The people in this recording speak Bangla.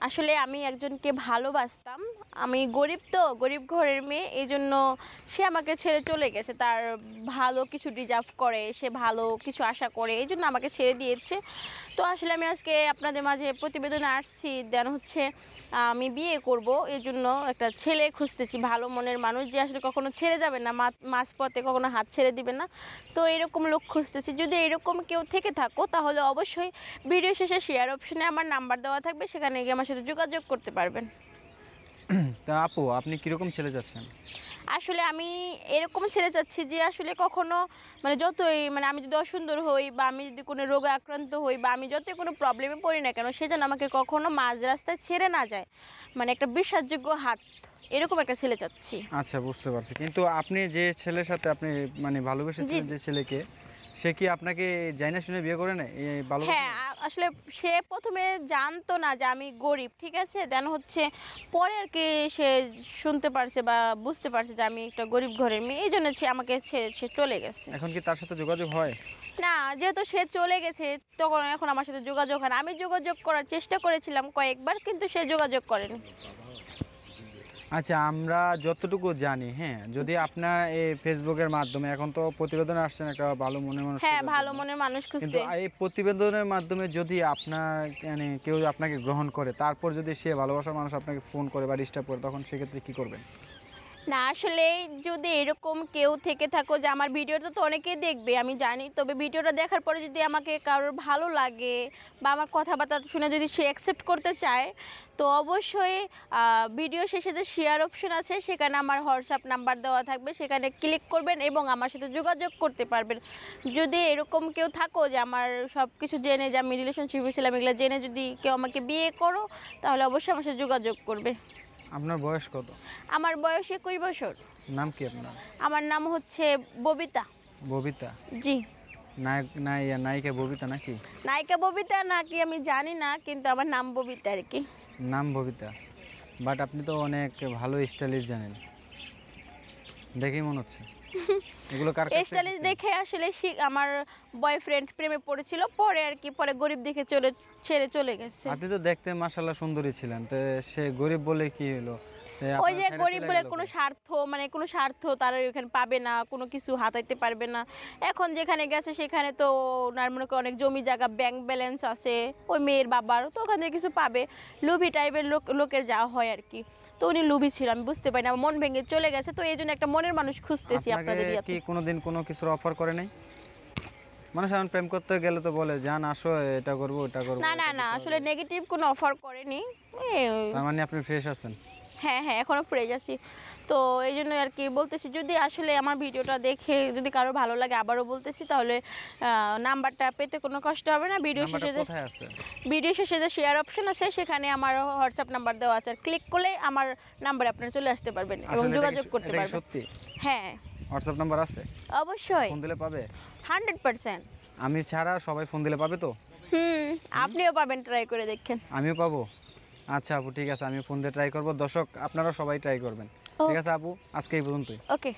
আসলে আমি একজনকে ভালোবাসতাম। আমি গরিব, তো গরিব ঘরের মেয়ে, এই জন্য সে আমাকে ছেড়ে চলে গেছে। তার ভালো কিছু ডিজার্ভ করে, সে ভালো কিছু আশা করে, এই জন্য আমাকে ছেড়ে দিয়েছে। তো আসলে আমি আজকে আপনাদের মাঝে প্রতিবেদনে আসছি, দেন হচ্ছে আমি বিয়ে করব, এই জন্য একটা ছেলে খুঁজতেছি, ভালো মনের মানুষ যে আসলে কখনো ছেড়ে যাবে না, মাঝপথে কখনো হাত ছেড়ে দিবে না। তো এরকম লোক খুঁজতেছি। যদি এরকম কেউ থেকে থাকো তাহলে অবশ্যই ভিডিও শেষে শেয়ার অপশনে আমার নাম্বার দেওয়া থাকবে, সেখানে গিয়ে আমার সাথে যোগাযোগ করতে পারবেন। তা আপু, আপনি কীরকম ছেলে যাচ্ছেন? আসলে আমি এরকম ছেলে চাচ্ছি যে আসলে কখনো মানে যতই মানে আমি যদি অসুন্দর হই বা আমি যদি কোনো রোগে আক্রান্ত হই বা আমি যতই কোনো প্রবলেমে পড়ি না কেন, সে যেন আমাকে কখনো মাঝ রাস্তায় ছেড়ে না যায়, মানে একটা বিশ্বাসযোগ্য হাত, এরকম একটা ছেলে চাচ্ছি। আচ্ছা, বুঝতে পারছি। কিন্তু আপনি যে ছেলের সাথে আপনি মানে জি ভালোবেসেছিলেন জি। যে ছেলেকে, সে কি আপনাকে জাইনা শুনে বিয়ে করে নেয় এই ভালোবাসা? হ্যাঁ, আসলে সে প্রথমে জানতো না যে আমি গরিব, ঠিক আছে? দেন হচ্ছে পরে আর কি সে শুনতে পারছে বা বুঝতে পারছে যে আমি একটা গরিব ঘরের মেয়ে, এই জন্য সে আমাকে ছেড়ে সে চলে গেছে। এখন কি তার সাথে যোগাযোগ হয়? না, যেহেতু সে চলে গেছে তখন এখন আমার সাথে যোগাযোগ হয় না। আমি যোগাযোগ করার চেষ্টা করেছিলাম কয়েকবার, কিন্তু সে যোগাযোগ করেনি। আচ্ছা, আমরা যতটুকু জানি, হ্যাঁ, যদি আপনার এই ফেসবুকের মাধ্যমে এখন তো প্রতিবেদনে আসছেন একটা ভালো মনের মানুষ হ্যাঁ, খোঁজার ভালো জন্য। মনের মানুষ কিন্তু খুঁজতে। এই প্রতিবেদনের মাধ্যমে যদি আপনার মানে কেউ আপনাকে গ্রহণ করে, তারপর যদি সে ভালোবাসার মানুষ আপনাকে ফোন করে বা ডিস্টার্ব করে, তখন সেক্ষেত্রে কী করবেন? না, আসলে যদি এরকম কেউ থেকে থাকো যে আমার ভিডিওটা তো অনেকেই দেখবে আমি জানি, তবে ভিডিওটা দেখার পরে যদি আমাকে কারোর ভালো লাগে বা আমার কথাবার্তা শুনে যদি সে অ্যাকসেপ্ট করতে চায়, তো অবশ্যই ভিডিও শেষে যে শেয়ার অপশন আছে সেখানে আমার হোয়াটসঅ্যাপ নাম্বার দেওয়া থাকবে, সেখানে ক্লিক করবেন এবং আমার সাথে যোগাযোগ করতে পারবেন। যদি এরকম কেউ থাকো যে আমার সব কিছু জেনে, যে আমি রিলেশনশিপে ছিলাম এগুলো জেনে যদি কেউ আমাকে বিয়ে করো, তাহলে অবশ্যই আমার সাথে যোগাযোগ করবে। আপনার বয়স কত? আমার বয়স 21 বছর। নাম কি আপনার? আমার নাম হচ্ছে ববিতা। ববিতা? জি। নায়িকা ববিতা নাকি? নায়িকা ববিতা নাকি আমি জানি না, কিন্তু আমার নাম ববিতা আর কি। নাম ববিতা, বাট আপনি তো অনেক ভালো স্টাইলিশ জানেন, দেখেই মনে হচ্ছে। এগুলো কার কাছ থেকে স্টাইলিশ শিখছেন? দেখে আসলে আমার বয়ফ্রেন্ড প্রেমে পড়েছিল, পরে আর কি পরে গরিব দেখে ছেড়ে চলে গেছে। আপনি তো দেখতে মাশাআল্লাহ সুন্দরী ছিলেন, তো সে গরিব বলে কি হলো? ওই আপনার যে ছেড়ে গরিব চলে বলে গেল কোনো কেন? স্বার্থ, মানে কোনো স্বার্থ তারা ওখানে পাবে না, কোনো কিছু হাতাইতে পারবে না। এখন যেখানে গেছে সেখানে তো ওনার মনে করেন অনেক জমি জায়গা ব্যাংক ব্যালেন্স আছে ওই মেয়ের বাবার, তো ওখান থেকে কিছু পাবে। লুভি টাইপের লোকের যাওয়া হয় আর কি। তো উনি লুভি ছিল, আমি বুঝতে পারি না, আমার মন ভেঙে চলে গেছে, তো এই জন্য একটা মনের মানুষ খুঁজতেছি আপনাকে আপনাদের কি ইয়াতে। কোনোদিন কোনো কিছুর অফার করে নাই? মানুষ এখন প্রেম করতে গেলে তো বলে, জান আসো, এটা করবো ওটা করবো, না না এটা না, দিতে আসলে হবে। নেগেটিভ কোনো অফার করেনি। তার মানে আপনি ফ্রেশ আছেন? হ্যাঁ হ্যাঁ, এখনও ফ্রেশ আছি। তো এই জন্য আর কি বলতেছি, যদি আসলে আমার ভিডিওটা দেখে যদি কারো ভালো লাগে, আবারও বলতেছি, তাহলে নাম্বারটা পেতে কোনো কষ্ট হবে না। নাম্বারটা কোথায় আছে? ভিডিও শেষে যে শেয়ার অপশন আছে সেখানে আমার হোয়াটসঅ্যাপ নাম্বার দেওয়া আছে, ক্লিক করলে আমার নাম্বারে আপনারা চলে আসতে পারবেন এবং আসলে যোগাযোগ করতে এটা কি পারবেন। সত্যি? হ্যাঁ, হোয়াটসঅ্যাপ নাম্বার আছে? অবশ্যই, ফোন দিলে পাবে? 100%। আমি ছাড়া সবাই ফোন দিলে পাবে তো? আপনিও পাবেন, ট্রাই করে দেখেন। আমিও পাবো? আচ্ছা আপু, ঠিক আছে, আমি ফোন দিয়ে ট্রাই করবো। দর্শক আপনারা সবাই ট্রাই করবেন। ঠিক আছে আপু, আজকে এই পর্যন্তই। ওকে।